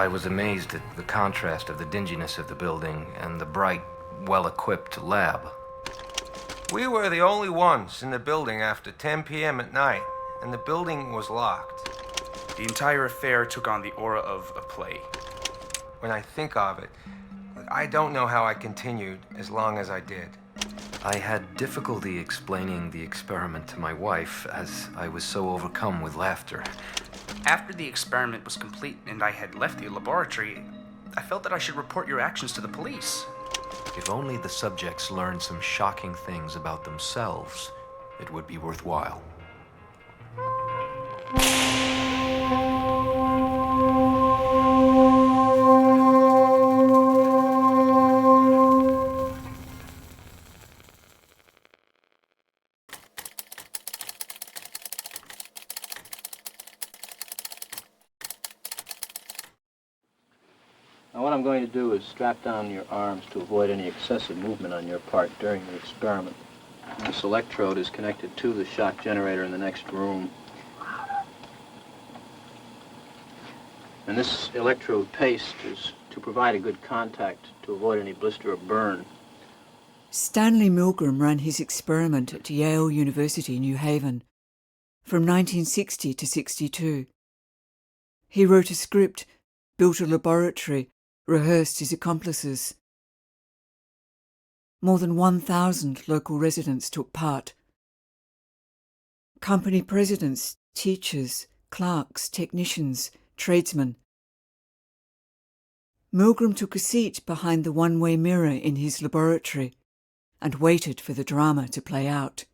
I was amazed at the contrast of the dinginess of the building and the bright, well-equipped lab. We were the only ones in the building after 10 p.m. at night, and the building was locked. The entire affair took on the aura of a play. When I think of it, I don't know how I continued as long as I did. I had difficulty explaining the experiment to my wife, as I was so overcome with laughter. After the experiment was complete and I had left the laboratory, I felt that I should report your actions to the police. If only the subjects learned some shocking things about themselves, it would be worthwhile. Now what I'm going to do is strap down your arms to avoid any excessive movement on your part during the experiment. This electrode is connected to the shock generator in the next room. And this electrode paste is to provide a good contact to avoid any blister or burn. Stanley Milgram ran his experiment at Yale University, New Haven, from 1960 to 62. He wrote a script, built a laboratory, rehearsed his accomplices. More than 1,000 local residents took part. Company presidents, teachers, clerks, technicians, tradesmen. Milgram took a seat behind the one-way mirror in his laboratory and waited for the drama to play out.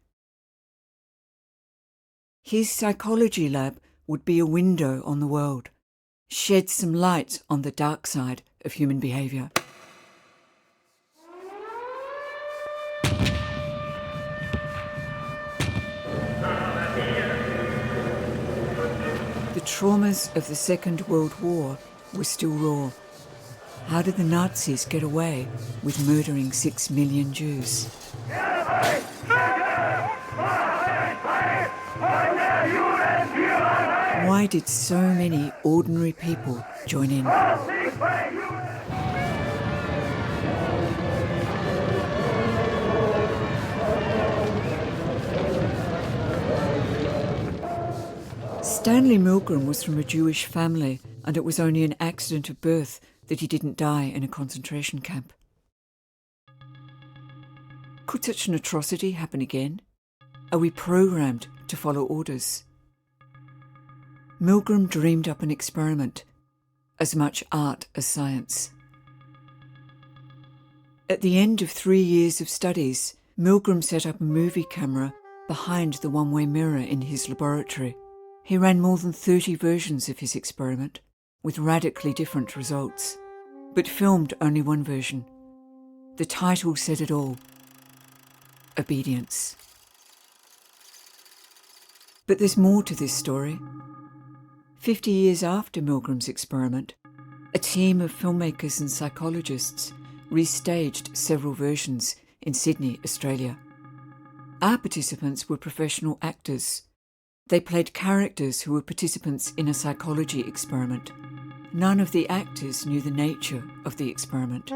His psychology lab would be a window on the world, shed some light on the dark side of human behaviour. The traumas of the Second World War were still raw. How did the Nazis get away with murdering 6 million Jews? Why did so many ordinary people join in? Stanley Milgram was from a Jewish family, and it was only an accident of birth that he didn't die in a concentration camp. Could such an atrocity happen again? Are we programmed to follow orders? Milgram dreamed up an experiment, as much art as science. At the end of 3 years of studies, Milgram set up a movie camera behind the one-way mirror in his laboratory. He ran more than 30 versions of his experiment, with radically different results, but filmed only one version. The title said it all: obedience. But there's more to this story. 50 years after Milgram's experiment, a team of filmmakers and psychologists restaged several versions in Sydney, Australia. Our participants were professional actors. They played characters who were participants in a psychology experiment. None of the actors knew the nature of the experiment.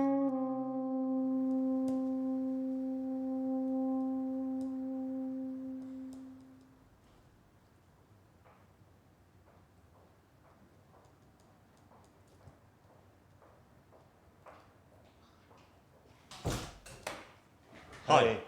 Hi.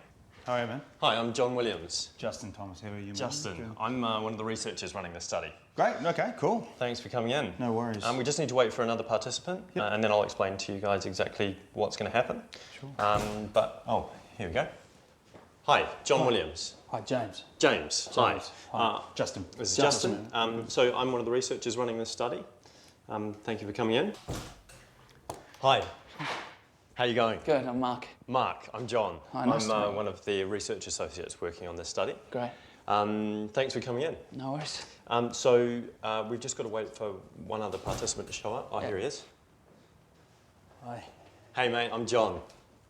How are you, man? Hi, I'm John Williams. Justin Thomas, how are you, man? Justin, I'm one of the researchers running the study. Great, okay, cool. Thanks for coming in. No worries. We just need to wait for another participant, and then I'll explain to you guys exactly what's going to happen. Sure. Oh, here we go. Hi, John Williams. Hi, James. James, Hi. hi. Justin. This is Justin. So I'm one of the researchers running this study. Thank you for coming in. Hi. How are you going? Good, I'm Mark. Mark, I'm John. Hi, nice to meet you. I'm one of the research associates working on this study. Great. Thanks for coming in. No worries. We've just got to wait for one other participant to show up. Oh, here he is. Hi. Hey, mate, I'm John.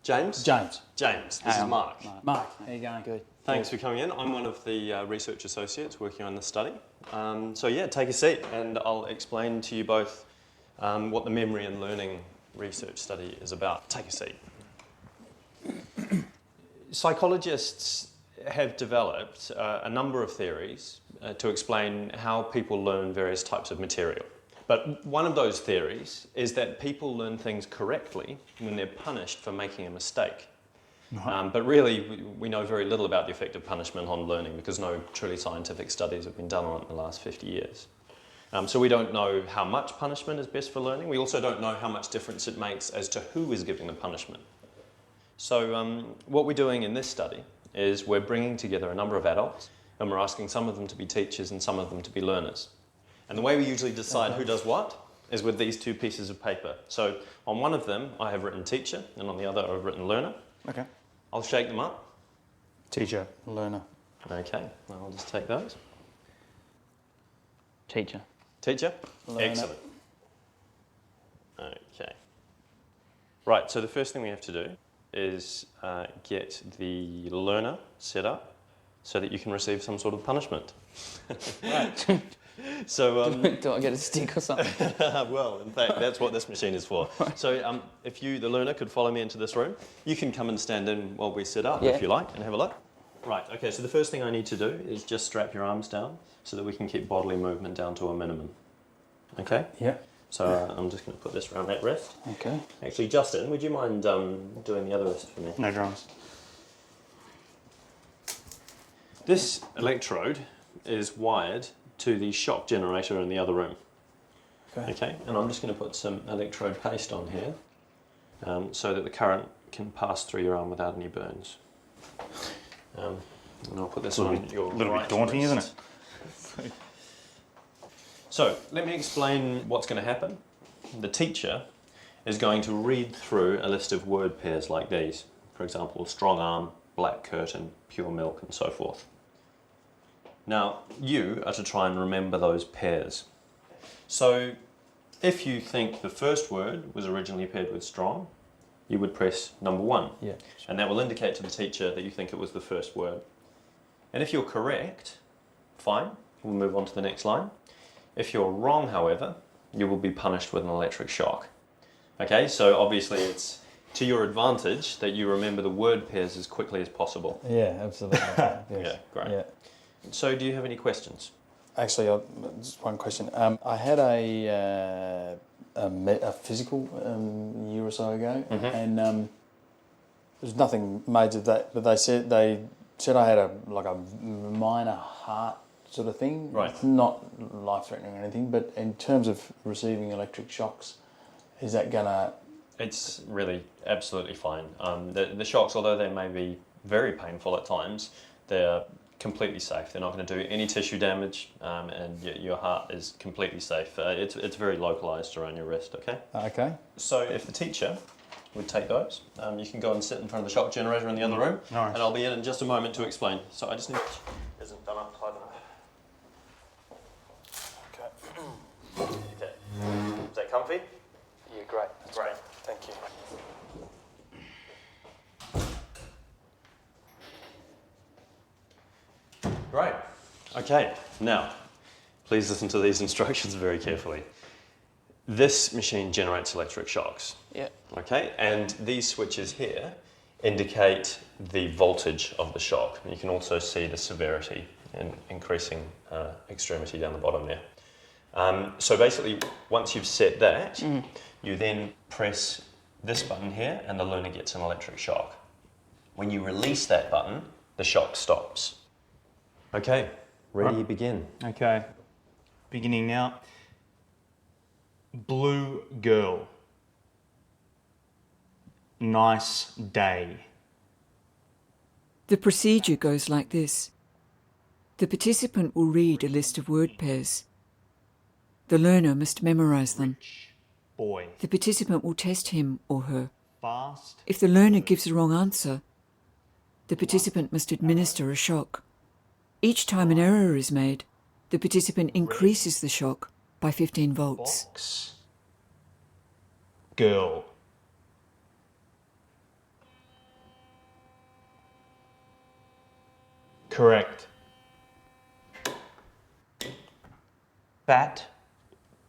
James? James. James, this is Mark. Mark, how you going? Good. Thanks for coming in. I'm one of the research associates working on this study. Take a seat and I'll explain to you both what the memory and learning research study is about. Take a seat. Psychologists have developed a number of theories to explain how people learn various types of material. But one of those theories is that people learn things correctly when they're punished for making a mistake. But really, we know very little about the effect of punishment on learning because no truly scientific studies have been done on it in the last 50 years. So we don't know how much punishment is best for learning. We also don't know how much difference it makes as to who is giving the punishment. So what we're doing in this study is we're bringing together a number of adults and we're asking some of them to be teachers and some of them to be learners. And the way we usually decide who does what is with these two pieces of paper. So on one of them I have written teacher and on the other I've written learner. Okay. I'll shake them up. Teacher, learner. Okay, I'll just take those. Teacher. Teacher? Learner. Excellent. Okay. Right, so the first thing we have to do is get the learner set up so that you can receive some sort of punishment. Right. So, do I get a stick or something? well, in fact, that's what this machine is for. So if you, the learner, could follow me into this room, you can come and stand in while we sit up if you like and have a look. Right, okay, so the first thing I need to do is just strap your arms down so that we can keep bodily movement down to a minimum. Okay? Yeah. So I'm just going to put this around that wrist. Okay. Actually, Justin, would you mind doing the other wrist for me? No dramas. This electrode is wired to the shock generator in the other room. Okay, and I'm just going to put some electrode paste on here so that the current can pass through your arm without any burns. And I'll put this on your A little right bit daunting, wrist. isn't it? So let me explain what's going to happen. The teacher is going to read through a list of word pairs like these. For example, strong arm, black curtain, pure milk, and so forth. Now, you are to try and remember those pairs. So, if you think the first word was originally paired with strong, you would press number 1. Yeah. And that will indicate to the teacher that you think it was the first word. And if you're correct, fine, we'll move on to the next line. If you're wrong, however, you will be punished with an electric shock. Okay, so obviously it's to your advantage that you remember the word pairs as quickly as possible. Yeah, absolutely. Yes. Yeah, great. Yeah. So do you have any questions? Actually, just one question. I had a physical a year or so ago, and there was nothing major that, but they said I had a minor heart sort of thing. Right. It's not life-threatening or anything, but in terms of receiving electric shocks, is that gonna? It's really absolutely fine. The shocks, although they may be very painful at times, they're completely safe. They're not going to do any tissue damage, and your heart is completely safe. It's very localised around your wrist, okay? Okay. So if the teacher would take those, you can go and sit in front of the shock generator in the other room, Nice. and I'll be in just a moment to explain. So I just need... Isn't done up tight enough. Okay. Is that comfy? Yeah, great. Great. Thank you. Right. Okay, now, please listen to these instructions very carefully. This machine generates electric shocks. Yeah. Okay, and these switches here indicate the voltage of the shock. You can also see the severity and increasing extremity down the bottom there. So basically, once you've set that, you then press this button here and the learner gets an electric shock. When you release that button, the shock stops. Okay, ready, begin. Okay, beginning now. Blue girl. Nice day. The procedure goes like this. The participant will read a list of word pairs. The learner must memorize them. Boy. The participant will test him or her. Fast. If the learner gives the wrong answer, the participant must administer a shock. Each time an error is made, the participant increases the shock by 15 volts. Box. Girl. Correct. Bat,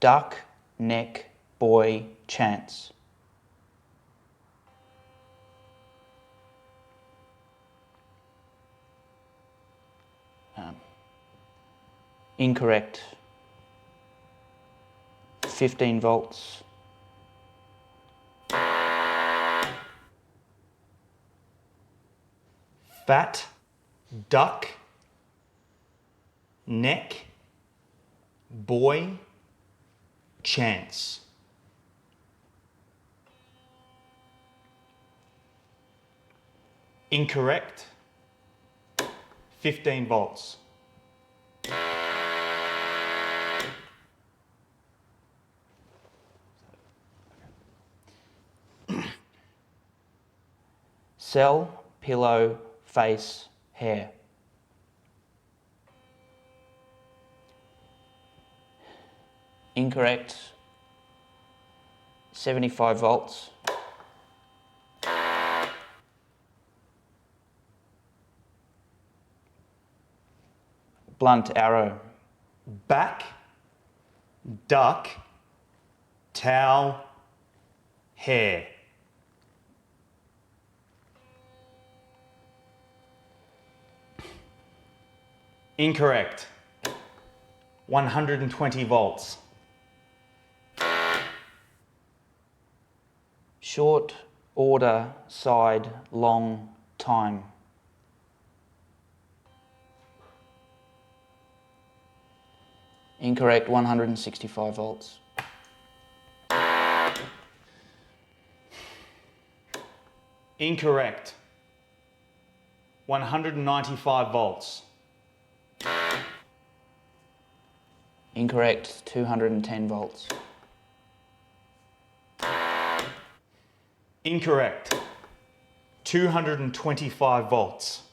duck, neck, boy, chance. Incorrect. 15 volts. Fat, duck, neck, boy, chance. Incorrect. 15 volts. Cell, pillow, face, hair. Incorrect. 75 volts. Blunt arrow. Back, duck, towel, hair. Incorrect. 120 volts. Short, order, side, long, time. Incorrect, 165 volts. Incorrect. 195 volts. Incorrect, 210 volts. Incorrect. 225 volts.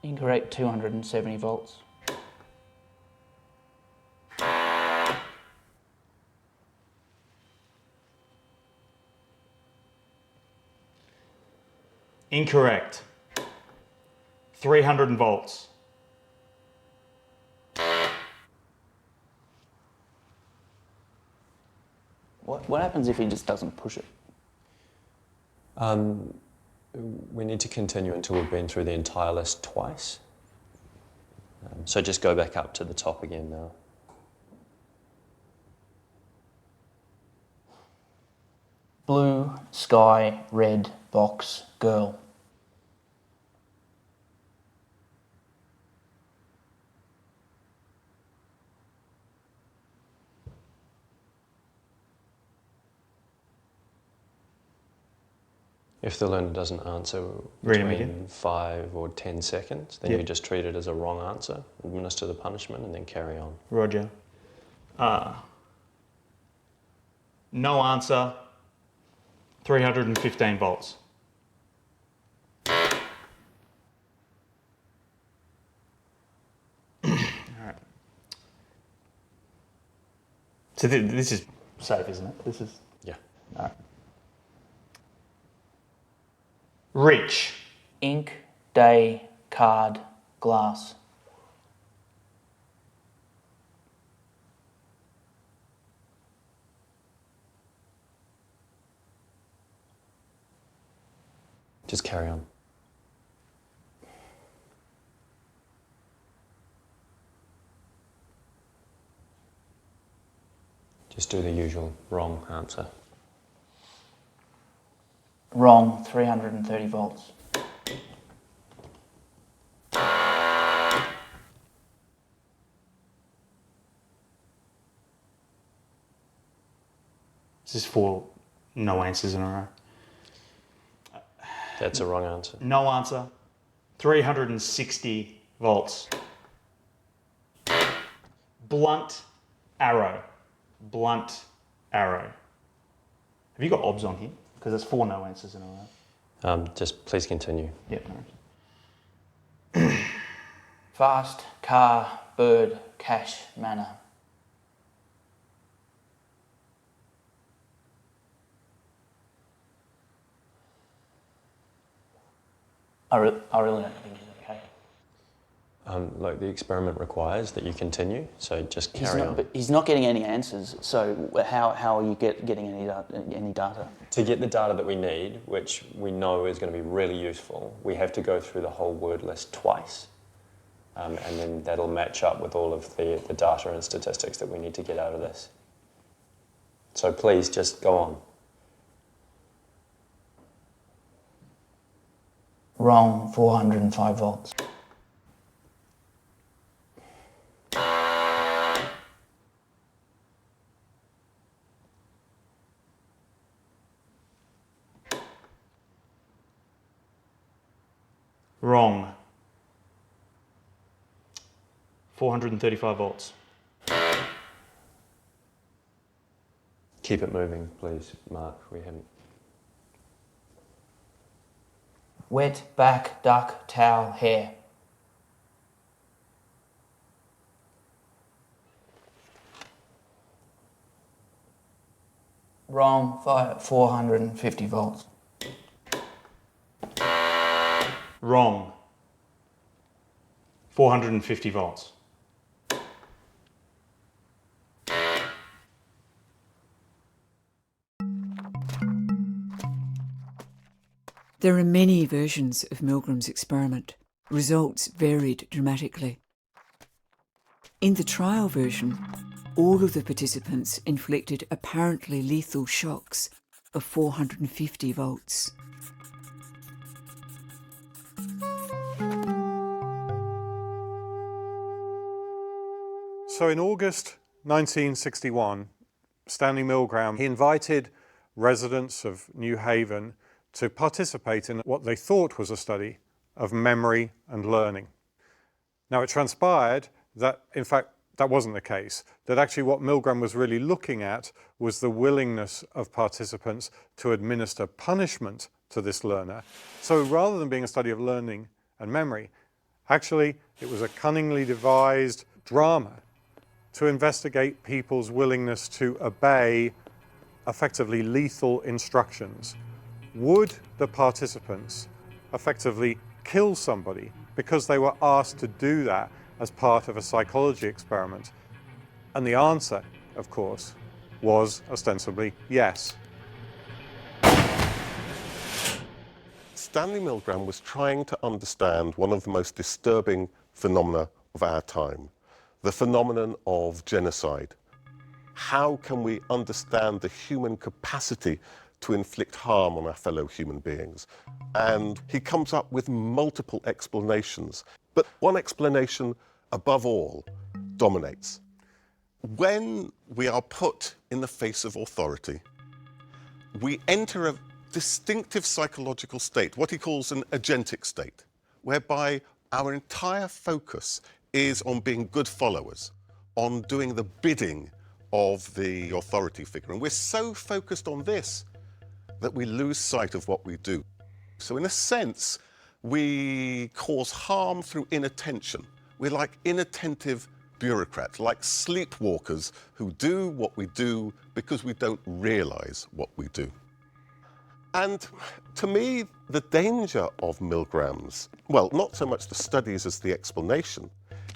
Incorrect, 270 volts. Incorrect. 300 volts. What happens if he just doesn't push it? We need to continue until we've been through the entire list twice. So just go back up to the top again now. Blue, sky, red, box, girl. If the learner doesn't answer Read 'em between again. 5 or 10 seconds, then Yep. you just treat it as a wrong answer, administer the punishment, and then carry on. Roger. No answer. 315 volts. Alright. So this is safe, isn't it? This is... Yeah. Alright. Reach. Ink, day, card, glass. Just carry on. Just do the usual wrong answer. Wrong, 330 volts. This is 4 no answers in a row. That's a wrong answer. No answer. 360 volts. Blunt arrow. Blunt arrow. Have you got obs on here? Because there's 4 no answers in a row. Just please continue. Yep, no worries. Fast, car, bird, cash, manor. I really don't think he's okay. Like the experiment requires that you continue, so just carry on. But he's not getting any answers, so how are you getting any data? To get the data that we need, which we know is going to be really useful, we have to go through the whole word list twice. And then that'll match up with all of the data and statistics that we need to get out of this. So please, just go on. Wrong, 405 volts. Wrong. 435 volts. Keep it moving, please, Mark. We haven't. Wet, back, duck, towel, hair. Wrong, 450 volts. Wrong. 450 volts. There are many versions of Milgram's experiment. Results varied dramatically. In the trial version, all of the participants inflicted apparently lethal shocks of 450 volts. So in August 1961, Stanley Milgram, he invited residents of New Haven to participate in what they thought was a study of memory and learning. Now it transpired that, in fact, that wasn't the case, that actually what Milgram was really looking at was the willingness of participants to administer punishment to this learner. So rather than being a study of learning and memory, actually it was a cunningly devised drama to investigate people's willingness to obey effectively lethal instructions. Would the participants effectively kill somebody because they were asked to do that as part of a psychology experiment? And the answer, of course, was ostensibly yes. Stanley Milgram was trying to understand one of the most disturbing phenomena of our time, the phenomenon of genocide. How can we understand the human capacity to inflict harm on our fellow human beings? And he comes up with multiple explanations, but one explanation above all dominates. When we are put in the face of authority, we enter a distinctive psychological state, what he calls an agentic state, whereby our entire focus is on being good followers, on doing the bidding of the authority figure. And we're so focused on this that we lose sight of what we do. So in a sense, we cause harm through inattention. We're like inattentive bureaucrats, like sleepwalkers who do what we do because we don't realize what we do. And to me, the danger of Milgram's, well, not so much the studies as the explanation,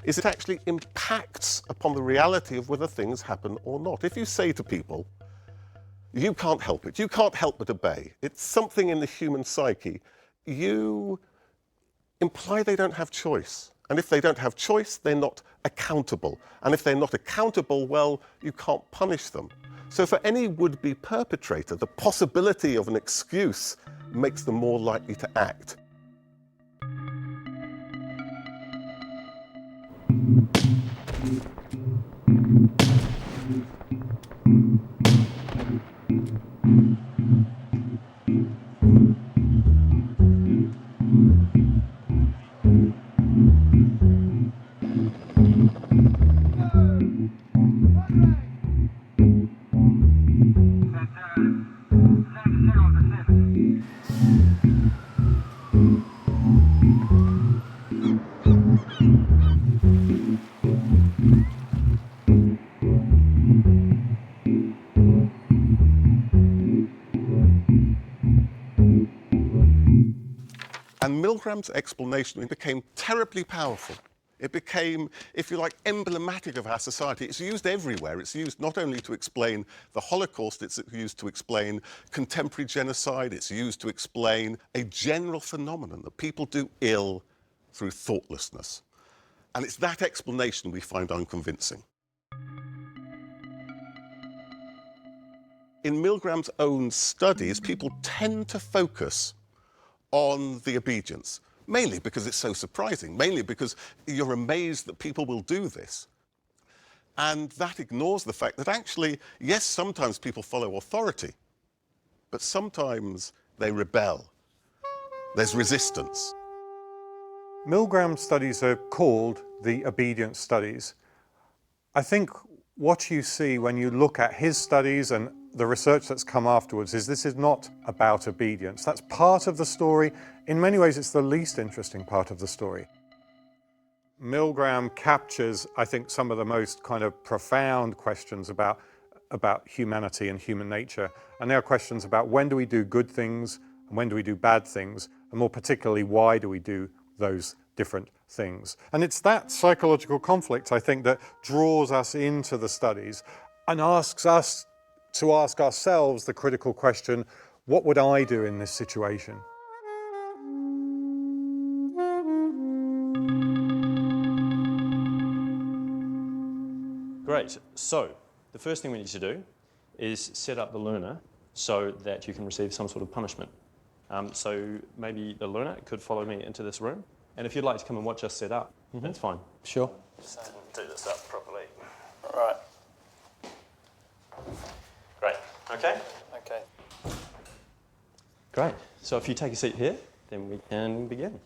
is it actually impacts upon the reality of whether things happen or not. If you say to people, you can't help it, you can't help but obey, it's something in the human psyche, you imply they don't have choice. And if they don't have choice, they're not accountable. And if they're not accountable, well, you can't punish them. So for any would-be perpetrator, the possibility of an excuse makes them more likely to act. And Milgram's explanation became terribly powerful. It became, if you like, emblematic of our society. It's used everywhere. It's used not only to explain the Holocaust, it's used to explain contemporary genocide, it's used to explain a general phenomenon that people do ill through thoughtlessness. And it's that explanation we find unconvincing. In Milgram's own studies, people tend to focus on the obedience, mainly because it's so surprising, mainly because you're amazed that people will do this. And that ignores the fact that actually, yes, sometimes people follow authority, but sometimes they rebel. There's resistance. Milgram's studies are called the obedience studies. I think what you see when you look at his studies and the research that's come afterwards is this is not about obedience. That's part of the story. In many ways, it's the least interesting part of the story. Milgram captures, I think, some of the most kind of profound questions about humanity and human nature. And they are questions about when do we do good things and when do we do bad things, and more particularly, why do we do those different things. And it's that psychological conflict, I think, that draws us into the studies and asks us to ask ourselves the critical question, what would I do in this situation? Great. So the first thing we need to do is set up the learner so that you can receive some sort of punishment. So maybe the learner could follow me into this room. And if you'd like to come and watch us set up, that's fine. Sure. Just do this up properly. All right. Great. Okay? Okay. Great. So if you take a seat here, then we can begin.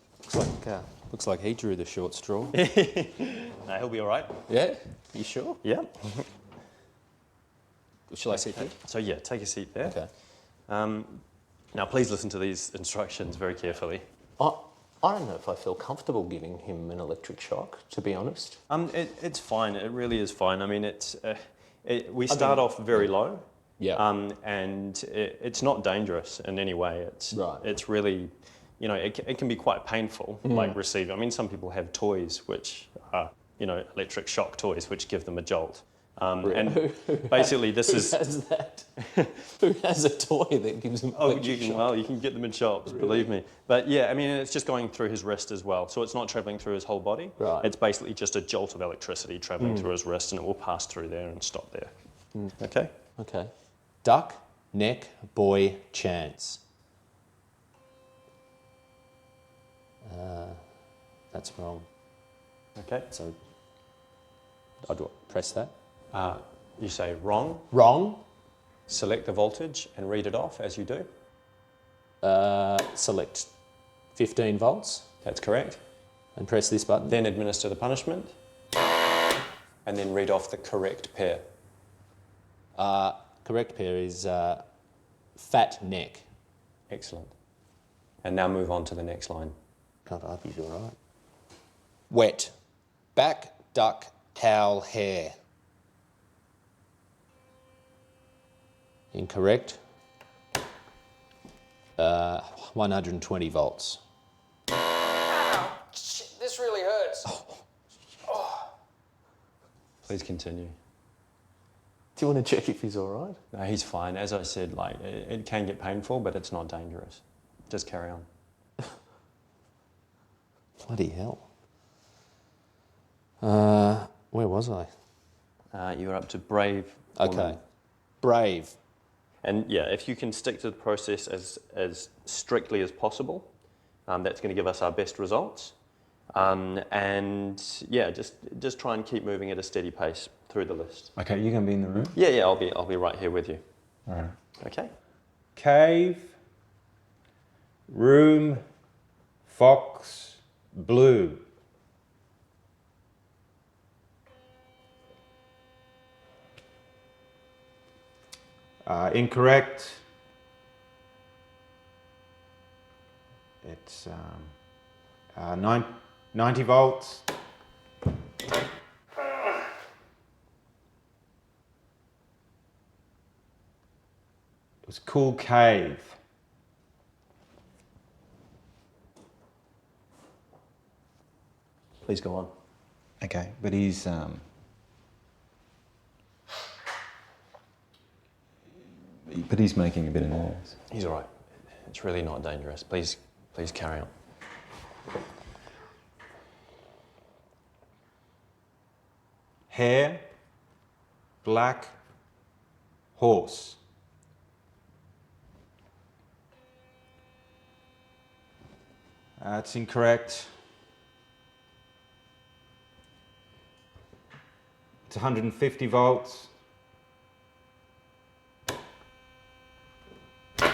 Looks like he drew the short straw. No, he'll be all right. Yeah? You sure? Yeah. Shall I sit here? So yeah, take a seat there. Okay. Now please listen to these instructions very carefully. I don't know if I feel comfortable giving him an electric shock, to be honest. It's fine. It really is fine. I mean, we start off very low. Yeah. And it's not dangerous in any way. It's really, you know, it can be quite painful, like receiving. I mean, some people have toys which are, you know, electric shock toys which give them a jolt. And basically this is... Who has that? Who has a toy that gives him electric shock? Well, you can get them in shops, believe me. But yeah, I mean, it's just going through his wrist as well. So it's not travelling through his whole body. Right. It's basically just a jolt of electricity travelling through his wrist, and it will pass through there and stop there. Okay? Okay. Duck, neck, boy, chance. That's wrong. Okay. So, I do press that. You say wrong. Wrong. Select the voltage and read it off as you do. Select 15 volts. That's correct. And press this button. Then administer the punishment. And then read off the correct pair. Correct pair is fat neck. Excellent. And now move on to the next line. God, I hope he's all right. Wet. Back, duck, towel, hair. Incorrect. 120 volts. Ow, shit, this really hurts. Please continue. Do you want to check if he's all right? No, he's fine. As I said, like it can get painful, but it's not dangerous. Just carry on. Bloody hell. Where was I? You were up to brave. Okay. Woman. Brave. And yeah, if you can stick to the process as strictly as possible, that's going to give us our best results. And yeah, just try and keep moving at a steady pace through the list. Okay, you're going to be in the room? Yeah, I'll be right here with you. All right. Okay. Cave, room, fox, blue. Incorrect. It's 90 volts. It was cool cave. Please go on. Okay, but he's making a bit of noise. He's all right. It's really not dangerous. Please carry on. Hare, black, horse. That's incorrect. It's 150 volts. I've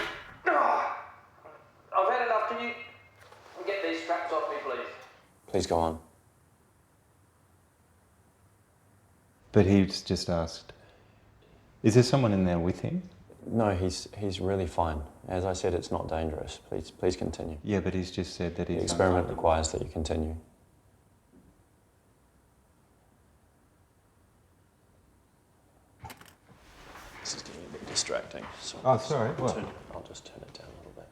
had enough. Can you get these straps off me, please? Please go on. But he's just asked, is there someone in there with him? No, he's really fine. As I said, it's not dangerous. Please continue. Yeah, but he's just said that he's... The experiment requires that you continue. This is getting a bit distracting. So Oh, sorry, what? I'll just turn it down a little bit.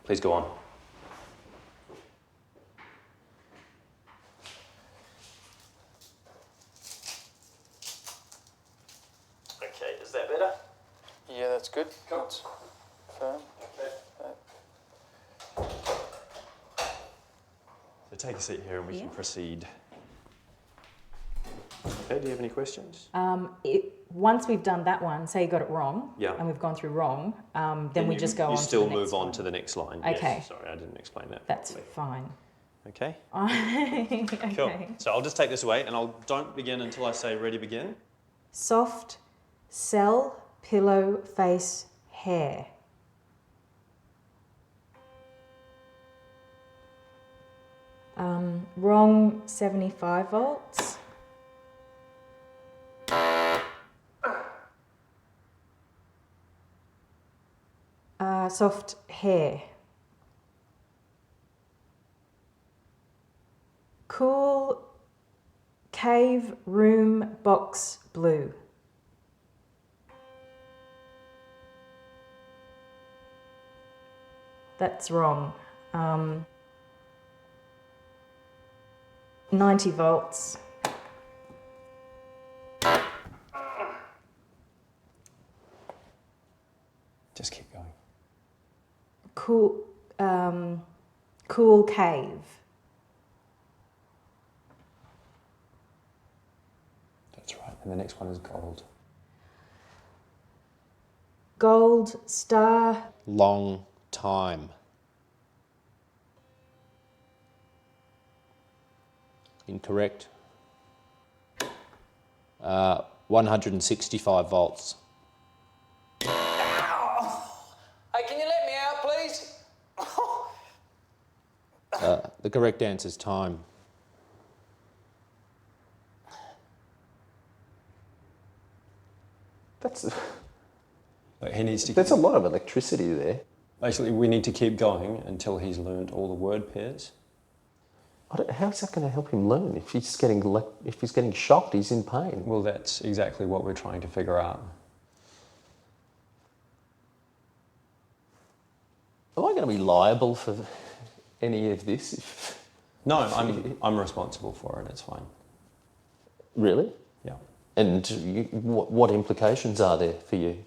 Please go on. Okay, is that better? Yeah, that's good. That's firm. So take a seat here and we can proceed. Okay, do you have any questions? Once we've done that one, say you got it wrong, Yeah. and we've gone through wrong, then we just go on You to still the next move on one. to the next line. Okay. Yes, sorry, I didn't explain that That's properly. fine. Okay. Okay. Cool. So I'll just take this away and don't begin until I say ready, begin. Soft, cell, pillow, face, hair. Wrong, 75 volts. Soft hair. Cool, cave, room, box, blue. That's wrong. 90 volts. Just keep going. Cool, cool cave. That's right. And the next one is gold. Gold, star. Long time. Incorrect. 165 volts. Hey, can you let me out, please? The correct answer is time. That's He needs to. there's a lot of electricity there. Basically, we need to keep going until he's learned all the word pairs. How's that going to help him learn? If he's getting shocked, he's in pain. Well, that's exactly what we're trying to figure out. Am I going to be liable for any of this? No, I'm responsible for it. It's fine. Really? Yeah. And what implications are there for you?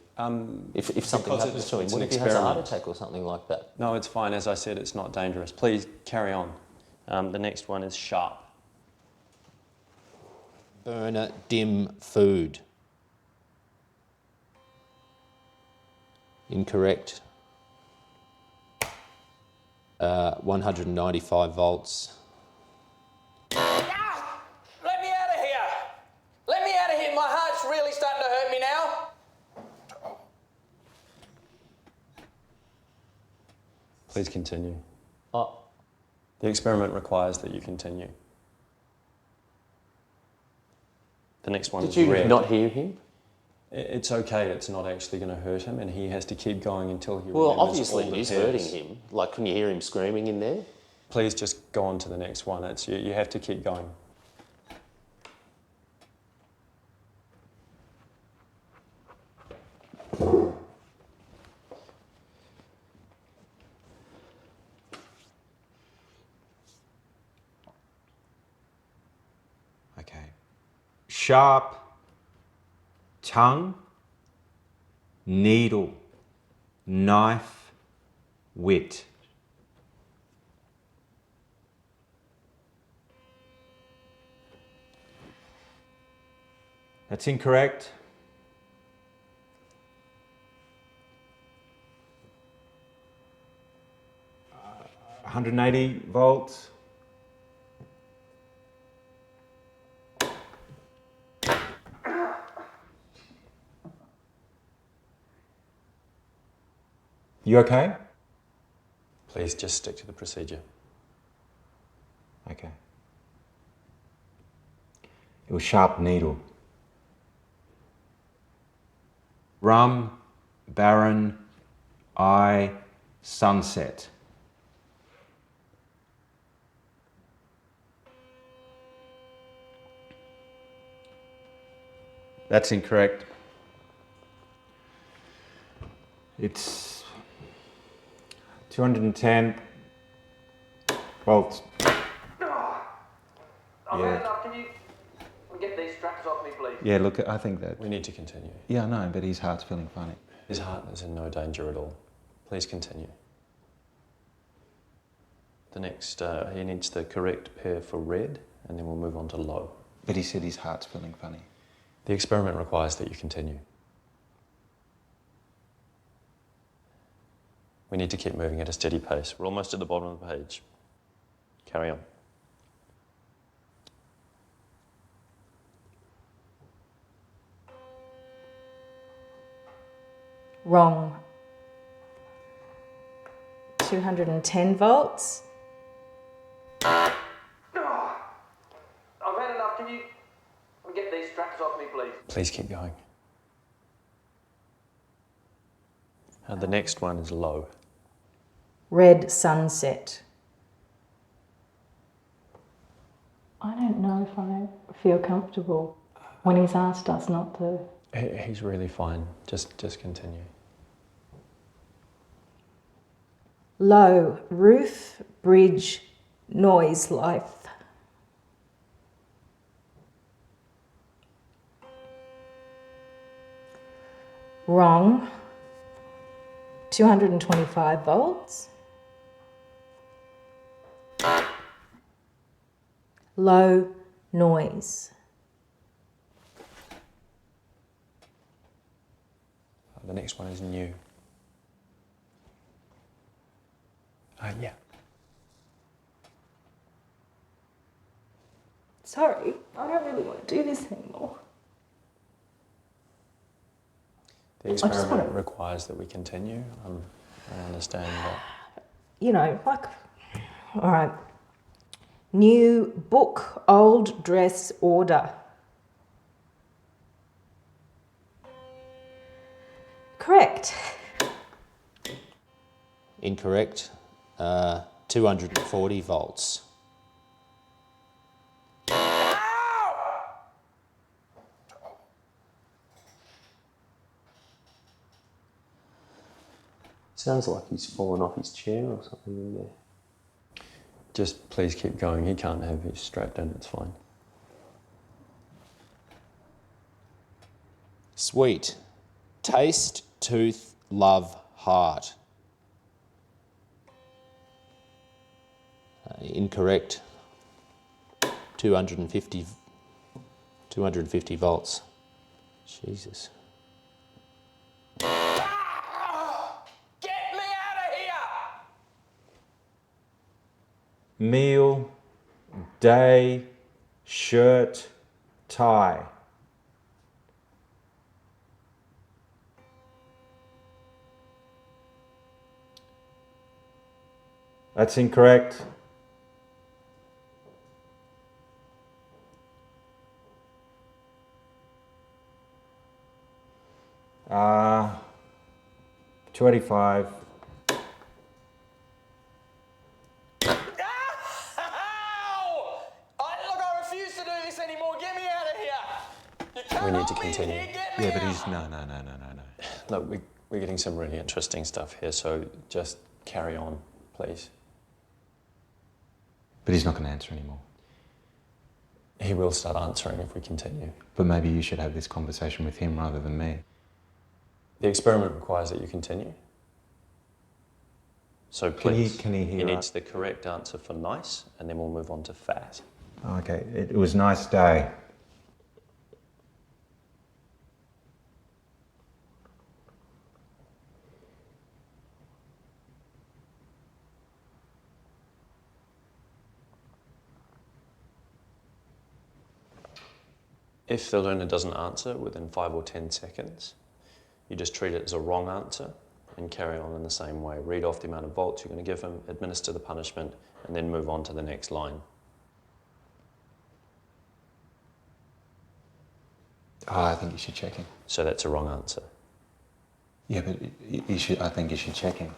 If something Because happens to him, it's what an if he has a heart experiment. attack or something like that? No, it's fine. As I said, it's not dangerous. Please carry on. The next one is sharp. Burner, dim, food. Incorrect. 195 volts. Let me out of here! Let me out of here! My heart's really starting to hurt me now. Please continue. The experiment requires that you continue. The next one Did is you red. not hear him? It's okay. It's not actually going to hurt him, and he has to keep going until he Well, remembers obviously all it the is pairs. hurting him. Like, can you hear him screaming in there? Please just go on to the next one. It's you have to keep going. sharp, tongue, needle, knife, wit. That's incorrect. Uh, 180 volts. You okay? Please just stick to the procedure. Okay. It was sharp needle. Rum, Baron, I, sunset. That's incorrect. It's 210 volts. Yeah. Can you get these straps off me, please? Yeah, look, I think that... We need to continue. Yeah, I know, but his heart's feeling funny. His heart is in no danger at all. Please continue. The next, he needs the correct pair for red, and then we'll move on to low. But he said his heart's feeling funny. The experiment requires that you continue. We need to keep moving at a steady pace. We're almost at the bottom of the page. Carry on. Wrong. 210 volts. I've had enough. Can you get these straps off me, please? Please keep going. The next one is low. Red sunset. I don't know if I feel comfortable when he's asked us not to. He's really fine. Just continue. Low. Roof, bridge, noise, life. Wrong. 225 volts. Low noise. The next one is new. Yeah. Sorry, I don't really want to do this anymore. The experiment requires that we continue. I understand that. You know, like, all right. New book, old dress, order. Correct. Incorrect. 240 volts. Sounds like he's fallen off his chair or something in there. Just please keep going. He can't have his strapped in, it's fine. Sweet. Taste, tooth, love, heart. Incorrect. 250 volts. Jesus. Get me out of here! Meal, day, shirt, tie. That's incorrect. Uh, 285. I refuse to do this anymore. Get me out of here. You can't We need to hold me in continue. here. Get me Yeah, but out. he's... No. Look, we're getting some really interesting stuff here, so just carry on, please. But he's not going to answer anymore. He will start answering if we continue. But maybe you should have this conversation with him rather than me. The experiment requires that you continue. So please, can he hear he needs the correct answer for nice, and then we'll move on to fat. Okay, it was a nice day. If the learner doesn't answer within 5 or 10 seconds, you just treat it as a wrong answer and carry on in the same way. Read off the amount of volts you're going to give him, administer the punishment, and then move on to the next line. Oh, I think you should check him. So that's a wrong answer. Yeah, but I think you should check him.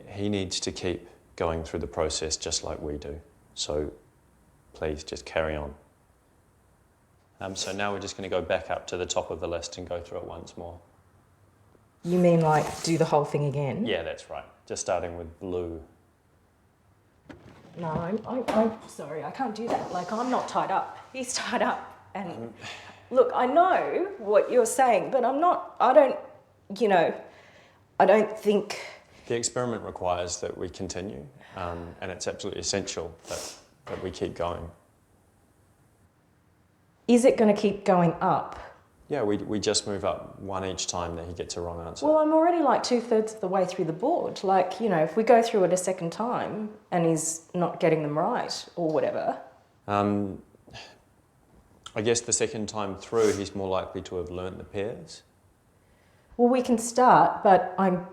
He needs to keep going through the process just like we do. So please just carry on. So now we're just going to go back up to the top of the list and go through it once more. You mean like do the whole thing again? Yeah, that's right. Just starting with blue. No, I'm sorry, I can't do that. Like, I'm not tied up. He's tied up. And look, I know what you're saying, but I don't think... The experiment requires that we continue, and it's absolutely essential that we keep going. Is it going to keep going up? Yeah, we just move up one each time that he gets a wrong answer. Well, I'm already like 2/3 of the way through the board. Like, if we go through it a second time and he's not getting them right or whatever. I guess the second time through, he's more likely to have learnt the pairs. Well, we can start, but I'm...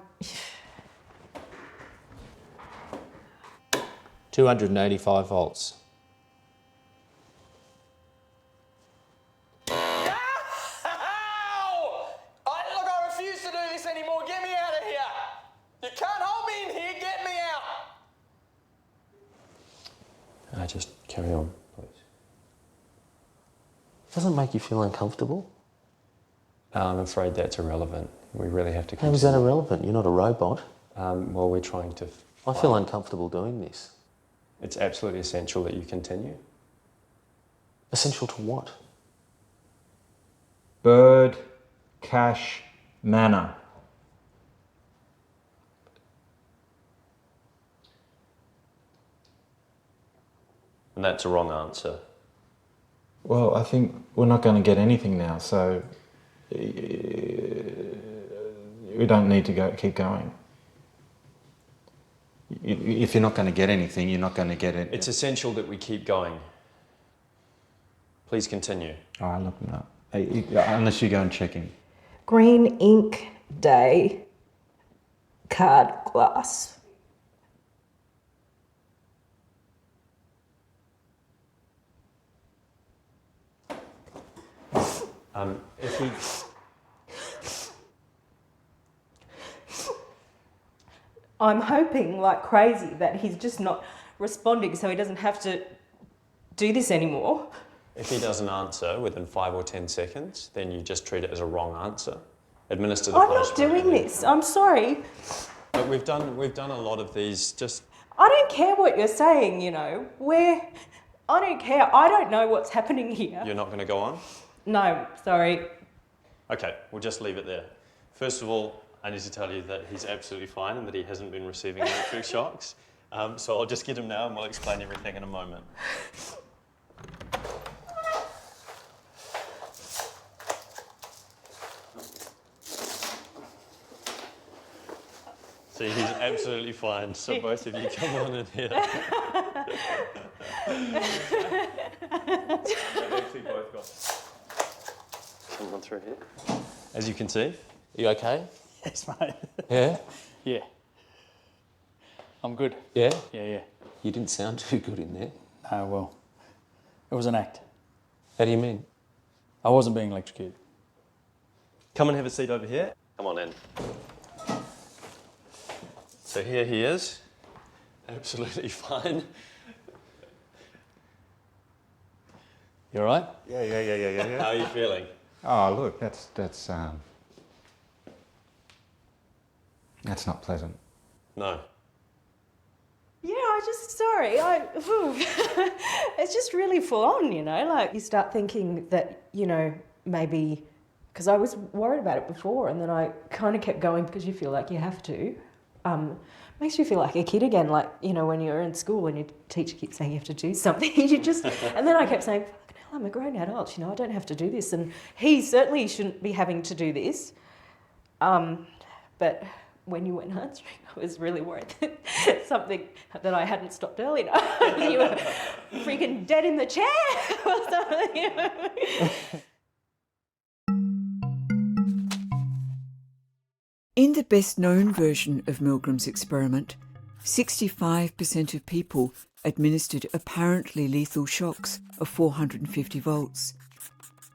285 volts. I refuse to do this anymore. Get me out of here. You can't hold me in here. Get me out. Just carry on, please. Doesn't make you feel uncomfortable? I'm afraid that's irrelevant. We really have to... How is that irrelevant? You're not a robot. Well, we're trying to... I feel uncomfortable doing this. It's absolutely essential that you continue. Essential to what? Bird, cash, manor. And that's a wrong answer. Well, I think we're not going to get anything now, so we don't need to keep going. If you're not going to get anything, you're not going to get it. It's essential that we keep going. Please continue. All right, look, no. Unless you go and check him. Green ink day, card glass. If he... I'm hoping like crazy that he's just not responding so he doesn't have to do this anymore. If he doesn't answer within 5 or 10 seconds, then you just treat it as a wrong answer. Administer the punishment. I'm not doing this. I'm sorry. But we've done a lot of these. Just... I don't care what you're saying, I don't care. I don't know what's happening here. You're not going to go on? No, sorry. Okay, we'll just leave it there. First of all, I need to tell you that he's absolutely fine and that he hasn't been receiving electric shocks. So I'll just get him now and we'll explain everything in a moment. See, he's absolutely fine, so both of you come on in here. They've actually both got... Come on through here. As you can see. Are you okay? Yes, mate. Yeah? Yeah. I'm good. Yeah? Yeah. You didn't sound too good in there. No, well, it was an act. How do you mean? I wasn't being electrocuted. Come and have a seat over here. Come on in. So here he is, absolutely fine. You all right? Yeah. How are you feeling? Oh, look, that's not pleasant. No. Yeah, sorry. It's it's just really full on, you know, like you start thinking that, you know, maybe, because I was worried about it before and then I kind of kept going because you feel like you have to. Makes you feel like a kid again, like, you know, when you're in school and your teacher keeps saying you have to do something, you just, and then I kept saying, fucking hell, I'm a grown adult, you know, I don't have to do this, and he certainly shouldn't be having to do this. But when you weren't answering, I was really worried that something that I hadn't stopped early enough, you were freaking dead in the chair or something, you know? In the best-known version of Milgram's experiment, 65% of people administered apparently lethal shocks of 450 volts,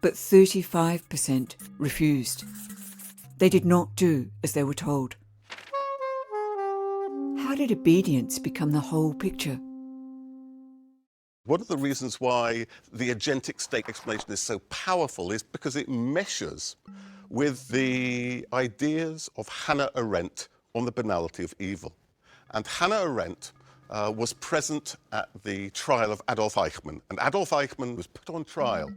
but 35% refused. They did not do as they were told. How did obedience become the whole picture? One of the reasons why the agentic state explanation is so powerful is because it meshes with the ideas of Hannah Arendt on the banality of evil. And Hannah Arendt was present at the trial of Adolf Eichmann. And Adolf Eichmann was put on trial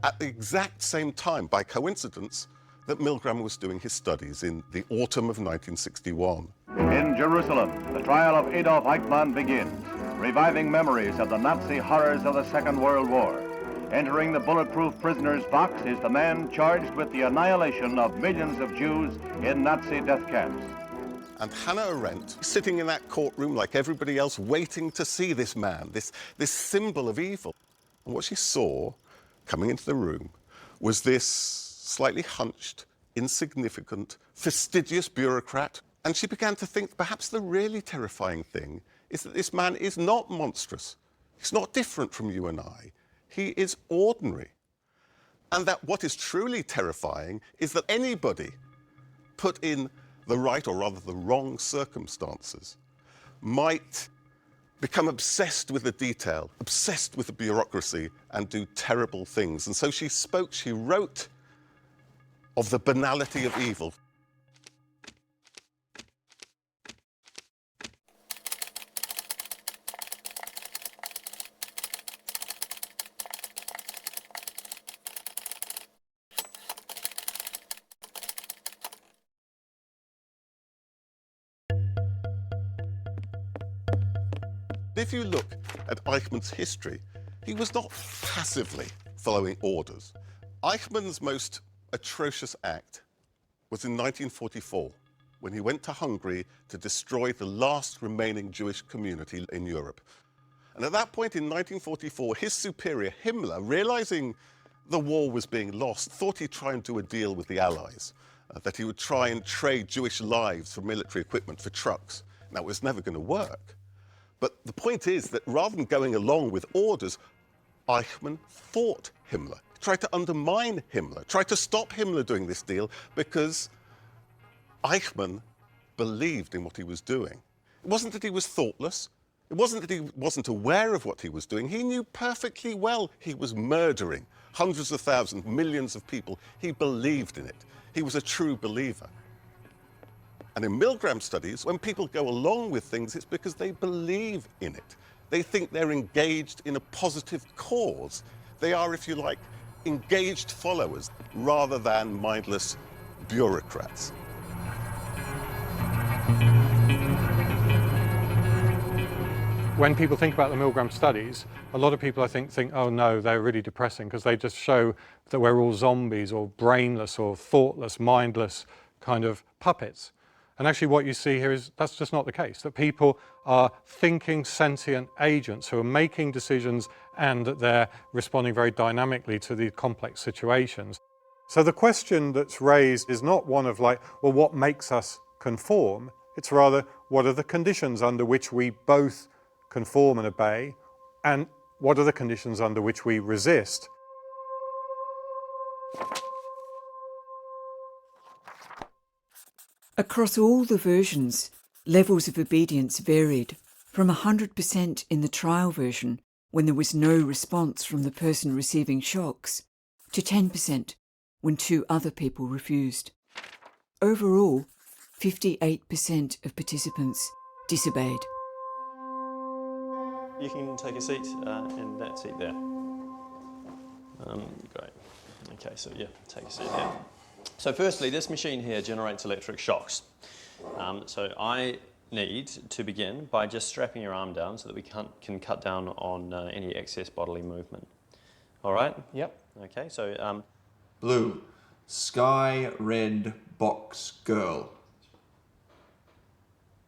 at the exact same time, by coincidence, that Milgram was doing his studies in the autumn of 1961. In Jerusalem, the trial of Adolf Eichmann begins, reviving memories of the Nazi horrors of the Second World War. Entering the bulletproof prisoner's box is the man charged with the annihilation of millions of Jews in Nazi death camps. And Hannah Arendt, sitting in that courtroom like everybody else, waiting to see this man, this symbol of evil. And what she saw coming into the room was this slightly hunched, insignificant, fastidious bureaucrat. And she began to think perhaps the really terrifying thing is that this man is not monstrous. He's not different from you and I. He is ordinary. And that what is truly terrifying is that anybody put in the right, or rather the wrong circumstances, might become obsessed with the detail, obsessed with the bureaucracy, and do terrible things. And so she wrote of the banality of evil. If you look at Eichmann's history, he was not passively following orders. Eichmann's most atrocious act was in 1944, when he went to Hungary to destroy the last remaining Jewish community in Europe. And at that point in 1944, his superior, Himmler, realizing the war was being lost, thought he'd try and do a deal with the Allies, that he would try and trade Jewish lives for military equipment, for trucks. Now, it was never going to work. But the point is that rather than going along with orders, Eichmann fought Himmler, tried to undermine Himmler, tried to stop Himmler doing this deal because Eichmann believed in what he was doing. It wasn't that he was thoughtless. It wasn't that he wasn't aware of what he was doing. He knew perfectly well he was murdering hundreds of thousands, millions of people. He believed in it. He was a true believer. And in Milgram studies, when people go along with things, it's because they believe in it. They think they're engaged in a positive cause. They are, if you like, engaged followers rather than mindless bureaucrats. When people think about the Milgram studies, a lot of people, I think, oh no, they're really depressing because they just show that we're all zombies or brainless or thoughtless, mindless kind of puppets. And actually what you see here is that's just not the case, that people are thinking sentient agents who are making decisions and that they're responding very dynamically to the complex situations. So the question that's raised is not one of like, well, what makes us conform? It's rather, what are the conditions under which we both conform and obey, and what are the conditions under which we resist? Across all the versions, levels of obedience varied, from 100% in the trial version, when there was no response from the person receiving shocks, to 10% when 2 other people refused. Overall, 58% of participants disobeyed. you can take a seat in that seat there. Great. Okay, so yeah, take a seat there. So firstly, this machine here generates electric shocks. So I need to begin by just strapping your arm down so that we can cut down on any excess bodily movement. All right? Yep. Okay, so... Blue. Sky red box girl.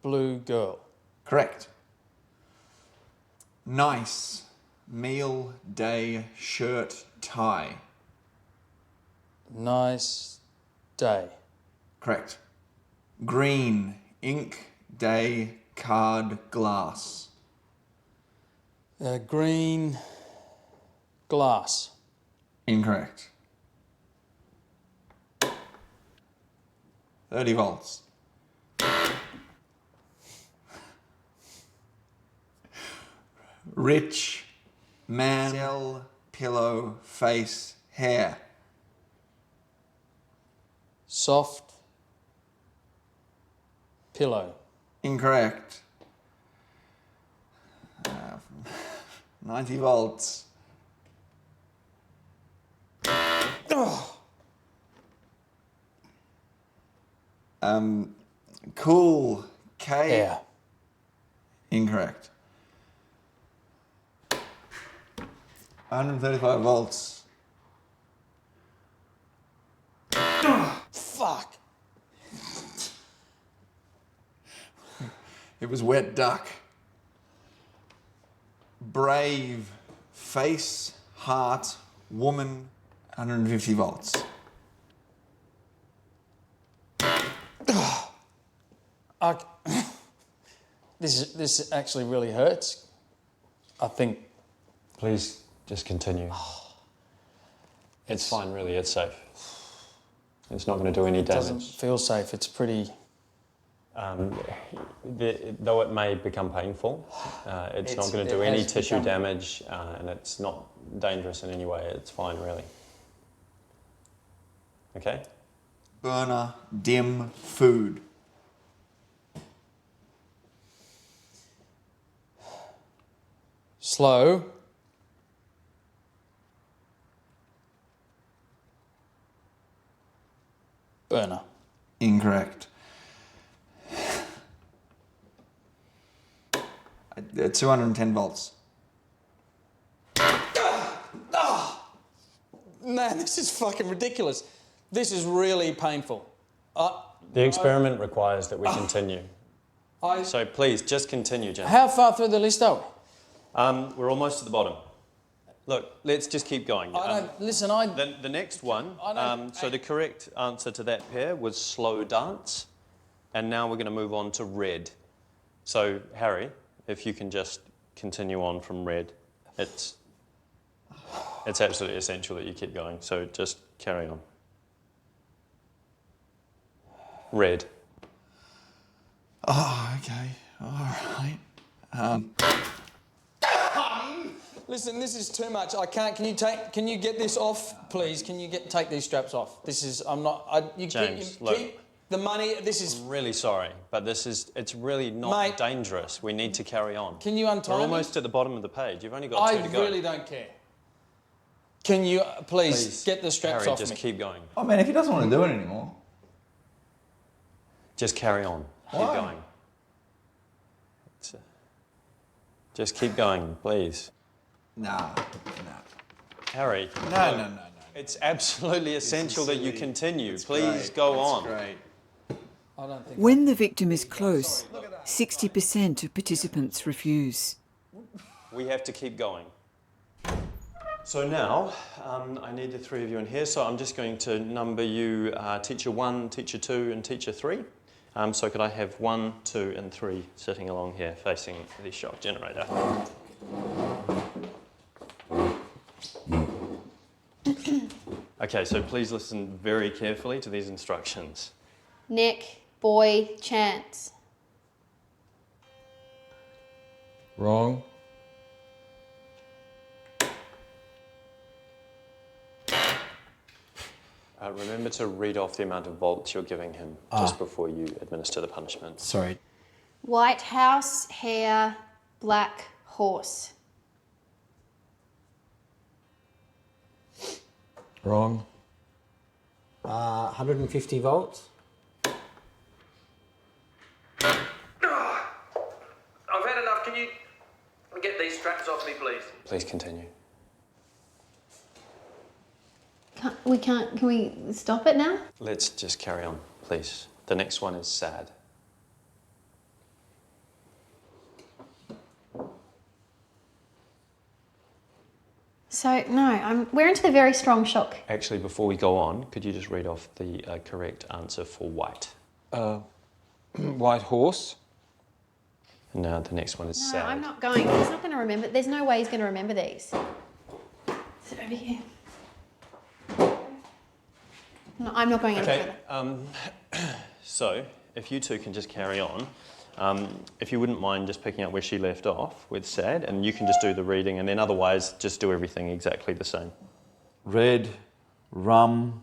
Blue girl. Correct. Nice. Meal, day, shirt, tie. Nice day. Correct. Green. Ink, day, card, glass. Green glass. Incorrect. 30 volts. Rich man, cell, pillow, face, hair. Soft pillow. Incorrect. 90 volts. Cool, K. Hair. Incorrect. 135 volts. Fuck. It was wet duck. Brave, face, heart, woman, 150 volts. This actually really hurts. I think. Please just continue. It's fine, really. It's safe. It's not going to do any It damage. doesn't feel safe. It's pretty. Though it may become painful, it's not going to do any tissue damage, and it's not dangerous in any way. It's fine, really. Okay? Burner, dim, food. Slow. Burner. Incorrect. 210 volts. Man, this is fucking ridiculous. This is really painful. The experiment requires that we continue. So please, just continue, gentlemen. How far through the list are we? We're almost at the bottom. Look, let's just keep going. The next one, so the correct answer to that pair was slow dance. And now we're going to move on to red. So, Harry, if you can just continue on from red. It's absolutely essential that you keep going, so just carry on. Red. Oh, okay. All right. Listen, this is too much. I can't. Can you get this off, please? Can you take these straps off? This is. I'm not. James, keep the money. This is. I'm really sorry, but it's really not dangerous. We need to carry on. Can you untie We're me? almost at the bottom of the page. You've only got two to go. I really don't care. Can you please get the straps Harry, off just me? keep going. Oh man, if he doesn't want to do it anymore. Just carry on. Why? Keep going. Just keep going, please. Nah. Harry. No. It's absolutely essential that you continue. It's Please great. go It's on. Great. I don't think. When the victim is close, 60% of participants refuse. We have to keep going. So now, I need the three of you in here, so I'm just going to number you teacher 1, teacher 2 and teacher 3. So could I have 1, 2 and 3 sitting along here facing the shock generator? Okay, so please listen very carefully to these instructions. Nick, boy, chance. Wrong. Remember to read off the amount of volts you're giving him just before you administer the punishment. Sorry. White house, hair, black Horse. Wrong. 150 volts. I've had enough. Can you get these straps off me, please? Please continue. Can we stop it now? Let's just carry on, please. The next one is sad. So, no, we're into the very strong shock. Actually, before we go on, could you just read off the correct answer for white? White horse. Now the next one is No, sad. I'm not going. He's not going to remember. There's no way he's going to remember these. Sit over here. No, I'm not going any further. So, if you two can just carry on, if you wouldn't mind just picking up where she left off with sad, and you can just do the reading, and then otherwise just do everything exactly the same. Red, rum,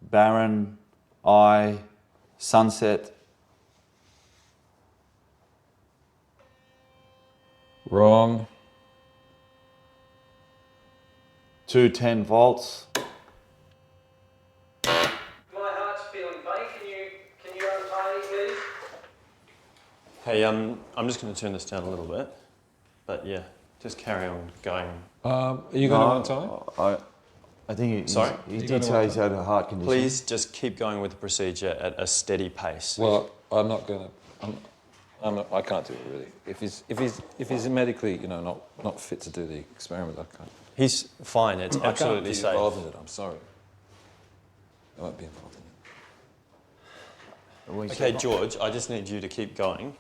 barren, eye, sunset. Wrong. 210 volts. My heart's feeling funny. Can you untie me, please? Hey, I'm just going to turn this down a little bit, but yeah, just carry on going. Are you going to untie? I think Sorry? he did say he's had a heart condition. Please just keep going with the procedure at a steady pace. Well, I'm not going to. I can't do it really. If he's medically, not fit to do the experiment, I can't. He's fine. It's absolutely I safe. can't be involved in it. I'm sorry. I won't be involved in it. Okay, George, I just need you to keep going.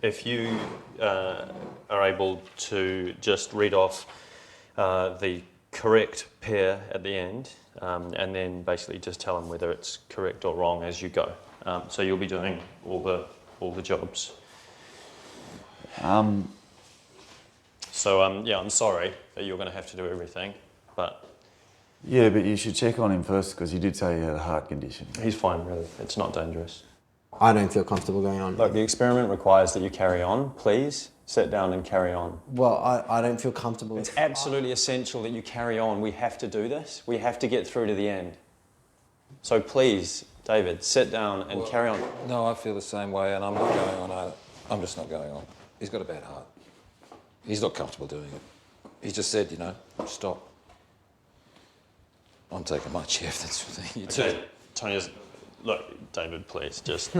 If you are able to just read off the correct pair at the end, and then basically just tell them whether it's correct or wrong as you go. So you'll be doing all the jobs. So yeah, I'm sorry that you're going to have to do everything, but Yeah, but you should check on him first because he did say he had a heart condition. he's fine, really. It's not dangerous. I don't feel comfortable going on. Look, the experiment requires that you carry on. Please sit down and carry on. Well, I don't feel comfortable. It's absolutely essential that you carry on. We have to do this. We have to get through to the end. So please, David, sit down and carry on. No, I feel the same way, and I'm not going on either. I'm just not going on. He's got a bad heart. He's not comfortable doing it. He just said, stop. I'm taking my chair if that's the thing you do. Okay, Tony, look, David, please, just...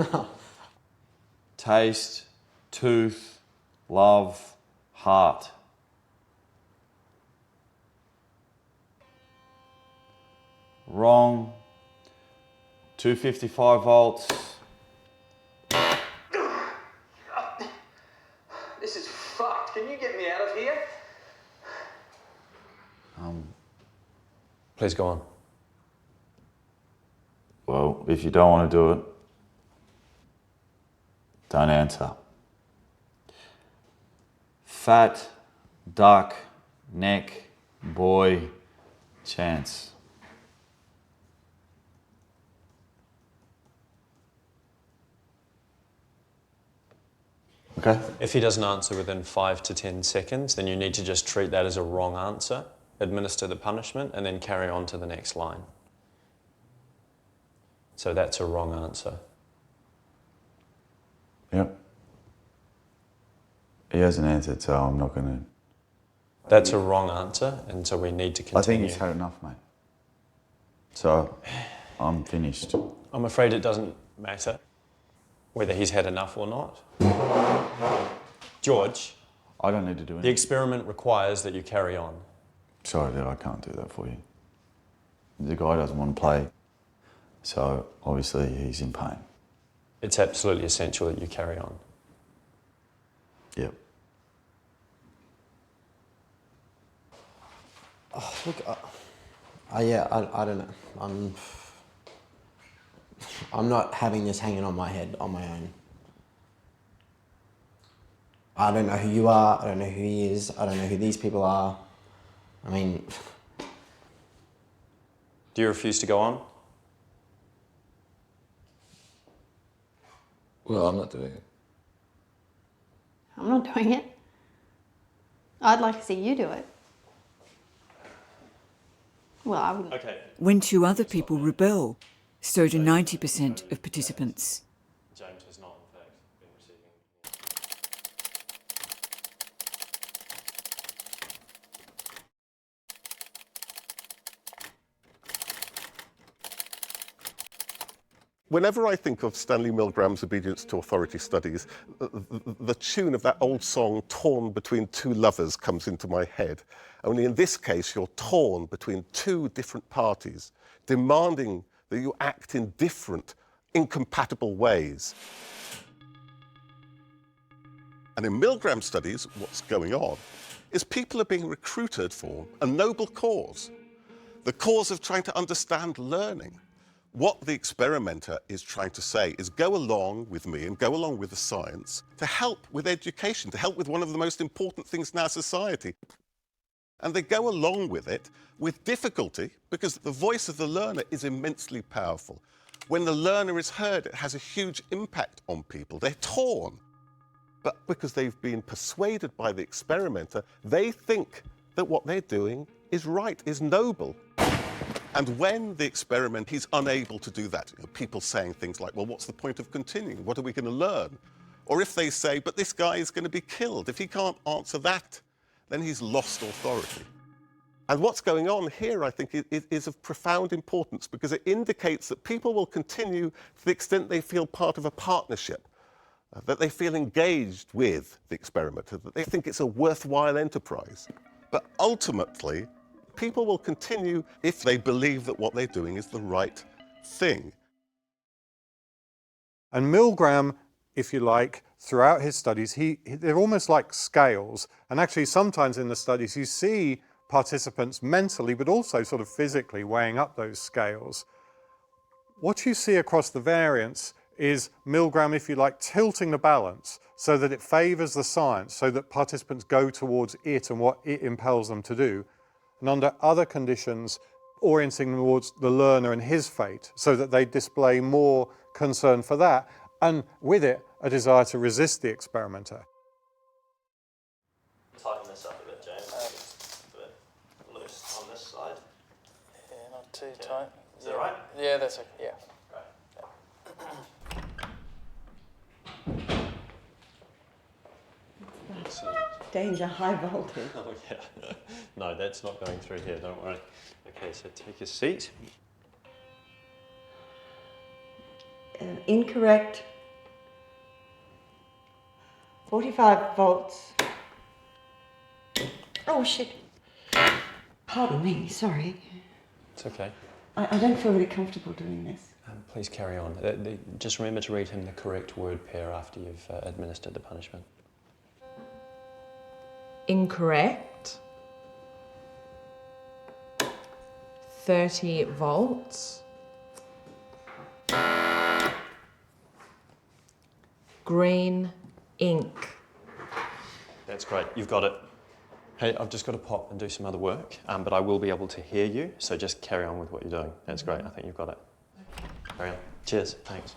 Taste, tooth, love, heart. Wrong. 255 volts. This is fucked. Can you get me out of here? Please go on. Well, if you don't want to do it, don't answer. Fat, duck, neck, boy, chance. Okay. If he doesn't answer within 5 to 10 seconds, then you need to just treat that as a wrong answer, administer the punishment, and then carry on to the next line. So that's a wrong answer. Yep. He hasn't answered, so I'm not going to... That's a wrong answer, and so we need to continue. I think he's had enough, mate. So, I'm finished. I'm afraid it doesn't matter whether he's had enough or not. George. I don't need to do anything. The experiment requires that you carry on. Sorry, Dad, I can't do that for you. The guy doesn't want to play, so obviously he's in pain. It's absolutely essential that you carry on. Yep. Oh, look, yeah, I don't know. I'm not having this hanging on my head on my own. I don't know who you are. I don't know who he is. I don't know who these people are. I mean... Do you refuse to go on? Well, I'm not doing it. I'm not doing it. I'd like to see you do it. Well, I wouldn't. Okay. When 2 other people rebel, so do 90% of participants. James has not, in fact, been receiving. Whenever I think of Stanley Milgram's obedience to authority studies, the tune of that old song, Torn Between Two Lovers, comes into my head. Only in this case, you're torn between 2 different parties, demanding that you act in different, incompatible ways. And in Milgram studies, what's going on is people are being recruited for a noble cause, the cause of trying to understand learning. What the experimenter is trying to say is go along with me and go along with the science to help with education, to help with one of the most important things in our society. And they go along with it with difficulty because the voice of the learner is immensely powerful. When the learner is heard, it has a huge impact on people. They're torn. But because they've been persuaded by the experimenter, they think that what they're doing is right, is noble. And when the experiment, he's unable to do that, people saying things like, well, what's the point of continuing? What are we going to learn? Or if they say, but this guy is going to be killed. If he can't answer that, then he's lost authority. And what's going on here, I think, is of profound importance because it indicates that people will continue to the extent they feel part of a partnership, that they feel engaged with the experimenter, that they think it's a worthwhile enterprise. But ultimately, people will continue if they believe that what they're doing is the right thing. And Milgram, if you like, throughout his studies, they're almost like scales. And actually, sometimes in the studies, you see participants mentally, but also sort of physically weighing up those scales. What you see across the variants is Milgram, if you like, tilting the balance so that it favours the science, so that participants go towards it and what it impels them to do. And under other conditions, orienting towards the learner and his fate, so that they display more concern for that, and with it, a desire to resist the experimenter. Tighten this up a bit, James. A bit loose on this side. Yeah, not too tight. Is that right? Yeah, that's okay. Yeah. Danger, high voltage. Oh, yeah. No, that's not going through here, don't worry. Okay, so take a seat. Incorrect. 45 volts. Oh, shit. Pardon me, sorry. It's okay. I don't feel really comfortable doing this. Please carry on. Just remember to read him the correct word pair after you've administered the punishment. Incorrect. 30 volts. Green ink. That's great, you've got it. Hey, I've just got to pop and do some other work, but I will be able to hear you, so just carry on with what you're doing. That's great, I think you've got it. Carry on. Cheers, thanks.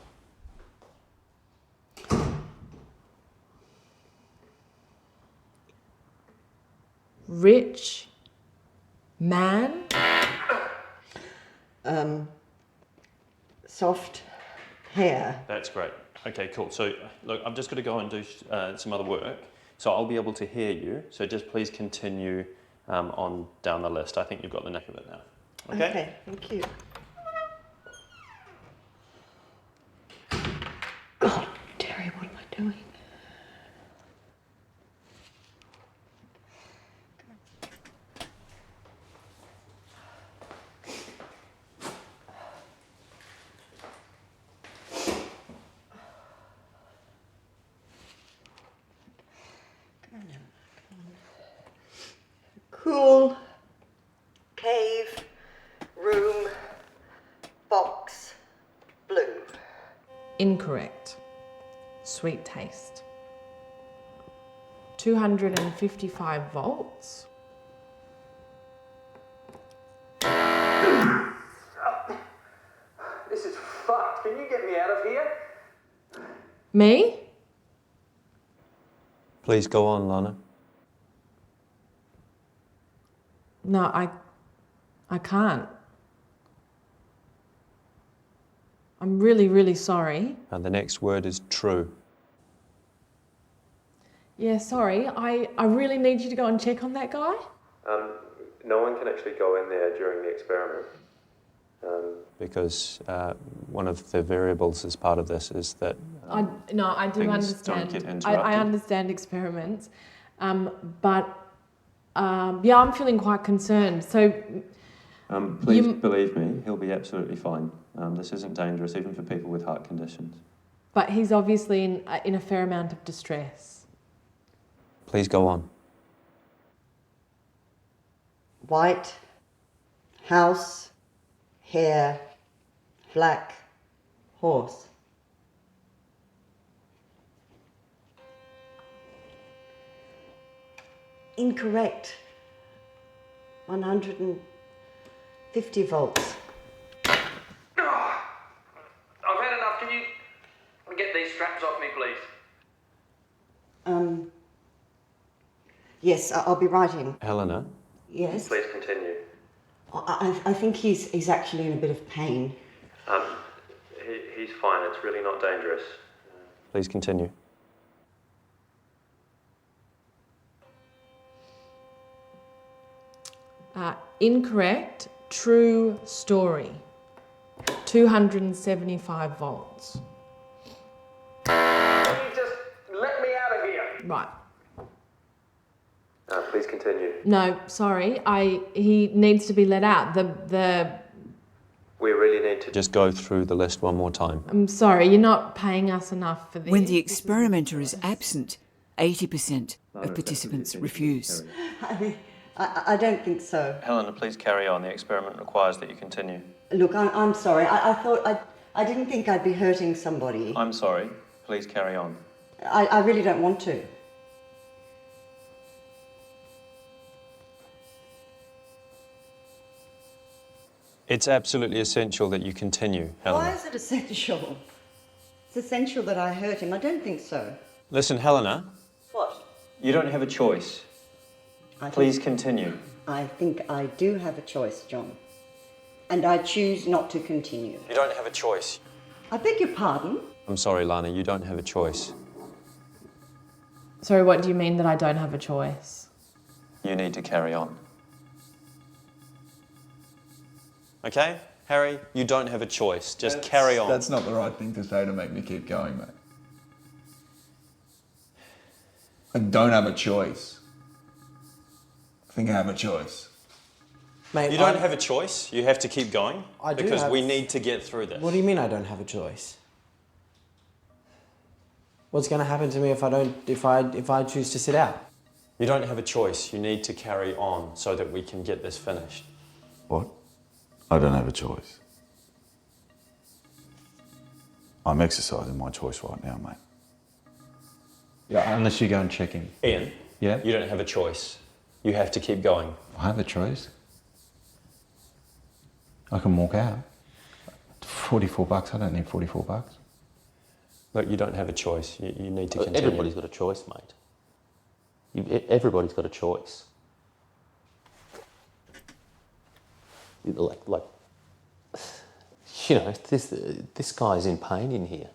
Rich man. Soft hair. That's great. Okay, cool. So, look, I'm just going to go and do some other work. So I'll be able to hear you. So just please continue on down the list. I think you've got the neck of it now. Okay? Okay, thank you. God, Terry, what am I doing? Cool, cave, room, box, blue. Incorrect. Sweet taste. 255 volts. This is fucked. Can you get me out of here? Me? Please go on, Lana. No, I can't. I'm really, really sorry. And the next word is true. Yeah, sorry. I really need you to go and check on that guy. No one can actually go in there during the experiment. Because one of the variables as part of this is that I do things understand. don't get I interrupted. understand experiments, but yeah, I'm feeling quite concerned. So, please believe me, he'll be absolutely fine. This isn't dangerous even for people with heart conditions. but he's obviously in a fair amount of distress. Please go on. White, house, hair, black, horse. Incorrect. 150 volts. I've had enough. Can you get these straps off me, please? Yes, I'll be right in. Helena? Yes? Please continue. I think he's actually in a bit of pain. He's fine, it's really not dangerous. Please continue. Incorrect. True story. 275 volts. Just let me out of here. Right. Please continue. No, sorry. He needs to be let out. We really need to just go through the list one more time. I'm sorry, you're not paying us enough for this. When the experimenter is absent, 80% of participants refuse. I don't think so. Helena, please carry on. The experiment requires that you continue. Look, I'm sorry. I didn't think I'd be hurting somebody. I'm sorry. Please carry on. I really don't want to. It's absolutely essential that you continue, Helena. Why is it essential? It's essential that I hurt him. I don't think so. Listen, Helena. What? You don't have a choice. Please continue. I think I do have a choice, John. And I choose not to continue. You don't have a choice. I beg your pardon? I'm sorry, Lana, you don't have a choice. Sorry, what do you mean that I don't have a choice? You need to carry on. Okay? Harry, you don't have a choice. Just carry on. That's not the right thing to say to make me keep going, mate. I don't have a choice. I think I have a choice. Mate, You don't have a choice. You have to keep going. I do because have- we need to get through this. What do you mean I don't have a choice? What's going to happen to me if I choose to sit out? You don't have a choice. You need to carry on so that we can get this finished. What? I don't have a choice. I'm exercising my choice right now, mate. Yeah, unless you go and check him. Ian, Yeah? you don't have a choice. You have to keep going. I have a choice. I can walk out. $44, I don't need $44. Look, you don't have a choice. You need to continue. Everybody's got a choice, mate. Everybody's got a choice. Like, you know, this guy's in pain in here.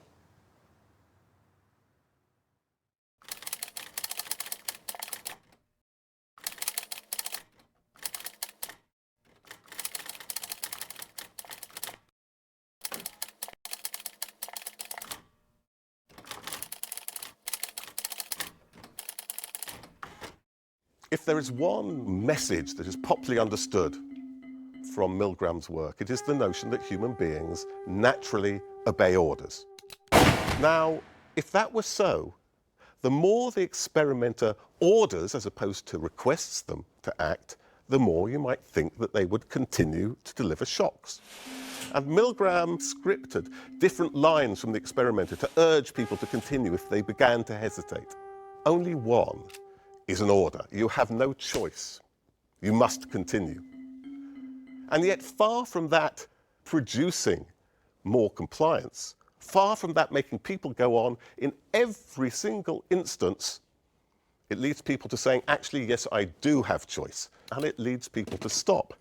If there is one message that is popularly understood from Milgram's work, it is the notion that human beings naturally obey orders. Now, if that were so, the more the experimenter orders as opposed to requests them to act, the more you might think that they would continue to deliver shocks. And Milgram scripted different lines from the experimenter to urge people to continue if they began to hesitate. Only one is an order. You have no choice. You must continue. And yet, far from that producing more compliance, far from that making people go on, in every single instance, It leads people to saying, actually, yes, I do have choice. And it leads people to stop.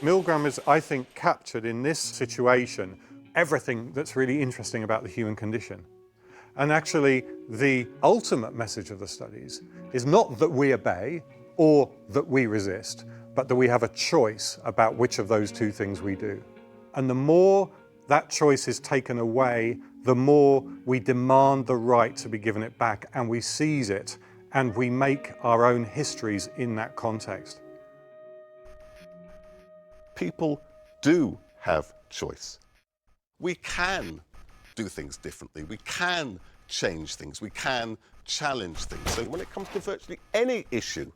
Milgram is, I think, captured in this situation everything that's really interesting about the human condition. And actually, the ultimate message of the studies is not that we obey or that we resist, but that we have a choice about which of those two things we do. And the more that choice is taken away, the more we demand the right to be given it back, and we seize it, and we make our own histories in that context. People do have choice. We can do things differently. We can change things. We can challenge things. So when it comes to virtually any issue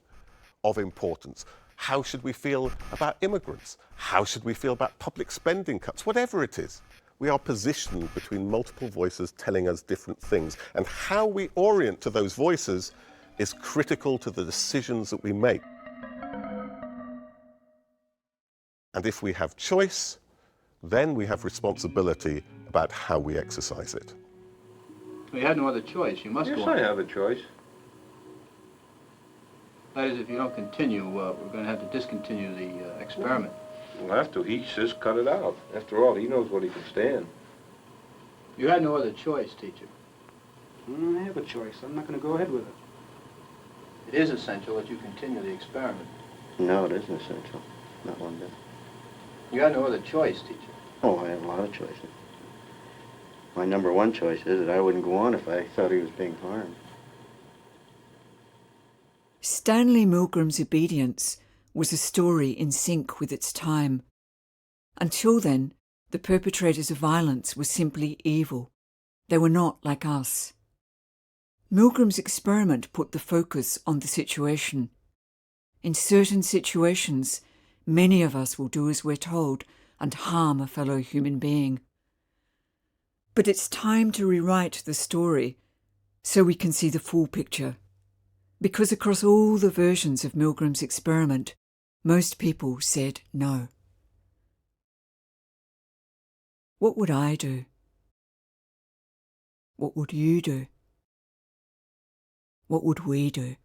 of importance, how should we feel about immigrants? How should we feel about public spending cuts? Whatever it is, we are positioned between multiple voices telling us different things. And how we orient to those voices is critical to the decisions that we make. And if we have choice, then we have responsibility about how we exercise it. Well, you had no other choice. You must go on. Yes, I have a choice. That is, if you don't continue, we're going to have to discontinue the experiment. We'll have to. He says cut it out. After all, he knows what he can stand. You had no other choice, teacher. I have a choice. I'm not going to go ahead with it. It is essential that you continue the experiment. No, it isn't essential. Not one bit. You had no other choice, teacher. Oh, I have a lot of choices. My number one choice is that I wouldn't go on if I thought he was being harmed. Stanley Milgram's obedience was a story in sync with its time. Until then, the perpetrators of violence were simply evil. They were not like us. Milgram's experiment put the focus on the situation. In certain situations, many of us will do as we're told and harm a fellow human being. But it's time to rewrite the story so we can see the full picture. Because across all the versions of Milgram's experiment, most people said no. What would I do? What would you do? What would we do?